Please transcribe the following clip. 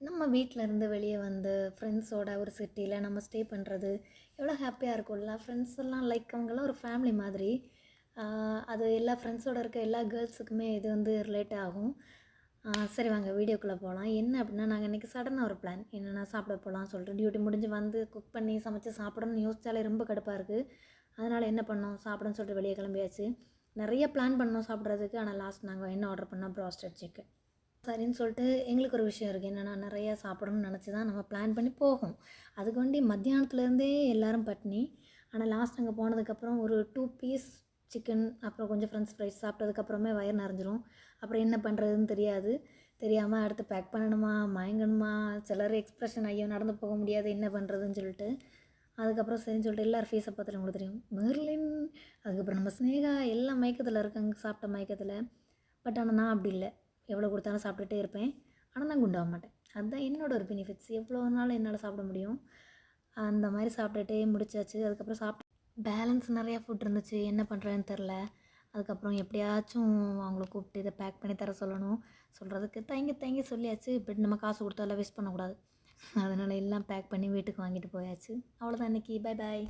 நம்ம வீட்டிலேருந்து வெளியே வந்து ஃப்ரெண்ட்ஸோட ஒரு சிட்டியில் நம்ம ஸ்டே பண்ணுறது எவ்வளோ ஹாப்பியாக இருக்கும்ல. ஃப்ரெண்ட்ஸ் எல்லாம் லைக் அவங்கெல்லாம் ஒரு ஃபேமிலி மாதிரி. அது எல்லா ஃப்ரெண்ட்ஸோட இருக்க எல்லா கேர்ள்ஸுக்குமே இது வந்து ரிலேட் ஆகும். சரி வாங்க வீடியோக்குள்ளே போகலாம். என்ன அப்படின்னா, நாங்கள் இன்றைக்கி சடனாக ஒரு பிளான் என்னென்னா சாப்பிட போகலான்னு சொல்லிட்டு டியூட்டி முடிஞ்சு வந்து குக் பண்ணி சமைச்சு சாப்பிடணும்னு யோசிச்சாலே ரொம்ப கடுப்பாக இருக்குது. அதனால் என்ன பண்ணோம், சாப்பிடணும்னு சொல்லிட்டு வெளியே கிளம்பியாச்சு. நிறைய பிளான் பண்ணோம் சாப்பிட்றதுக்கு. ஆனால் லாஸ்ட் நாங்கள் என்ன ஆர்டர் பண்ணோம், ப்ராஸ்டட் சிக்கன். சரின்னு சொல்லிட்டு எங்களுக்கு ஒரு விஷயம் இருக்குது. என்னென்னா, நிறையா சாப்பிடணும்னு நினச்சி தான் நம்ம பிளான் பண்ணி போகும். அதுக்கு வேண்டி மத்தியானத்துலேருந்தே எல்லோரும் பட்னி. ஆனால் லாஸ்ட் அங்கே போனதுக்கப்புறம் ஒரு 2 பீஸ் சிக்கன், அப்புறம் கொஞ்சம் ஃப்ரெஞ்ச் ஃப்ரைஸ் சாப்பிட்டதுக்கப்புறமே வயிறு நிறைஞ்சிரும். அப்புறம் என்ன பண்ணுறதுன்னு தெரியாது. தெரியாமல் அடுத்து பேக் பண்ணணுமா, மயங்கணுமா, சிலர் எக்ஸ்ப்ரெஷன் ஐயோ நடந்து போக முடியாது என்ன பண்ணுறதுன்னு சொல்லிட்டு. அதுக்கப்புறம் சரின்னு சொல்லிட்டு எல்லோரும் ஃபேஸை பார்த்துட்டு உங்களுக்கு தெரியும், மெர்லின், அதுக்கப்புறம் நம்ம ஸ்னேகா எல்லாம் மயக்கத்தில் இருக்காங்க, சாப்பிட்ட மயக்கத்தில். பட் ஆனால் நான் அப்படி இல்லை. எவ்வளோ கொடுத்தாலும் சாப்பிட்டுட்டே இருப்பேன். ஆனால் நான் குண்டாக மாட்டேன். அதுதான் என்னோடய ஒரு பெனிஃபிட்ஸ். எவ்வளோ நாள் என்னால் சாப்பிட முடியும். அந்த மாதிரி சாப்பிட்டுட்டே முடிச்சாச்சு. அதுக்கப்புறம் பேலன்ஸ் நிறையா ஃபுட் இருந்துச்சு. என்ன பண்ணுறதுன்னு தெரில. அதுக்கப்புறம் எப்படியாச்சும் அவங்கள கூப்பிட்டு இதை பேக் பண்ணி தர சொல்லணும். சொல்கிறதுக்கு தயங்கி சொல்லியாச்சு. பட் நம்ம காசு கொடுத்தால வேஸ்ட் பண்ணக்கூடாது. அதனால் எல்லாம் பேக் பண்ணி வீட்டுக்கு வாங்கிட்டு போயாச்சு. அவ்வளோதான் இன்றைக்கி. Bye bye.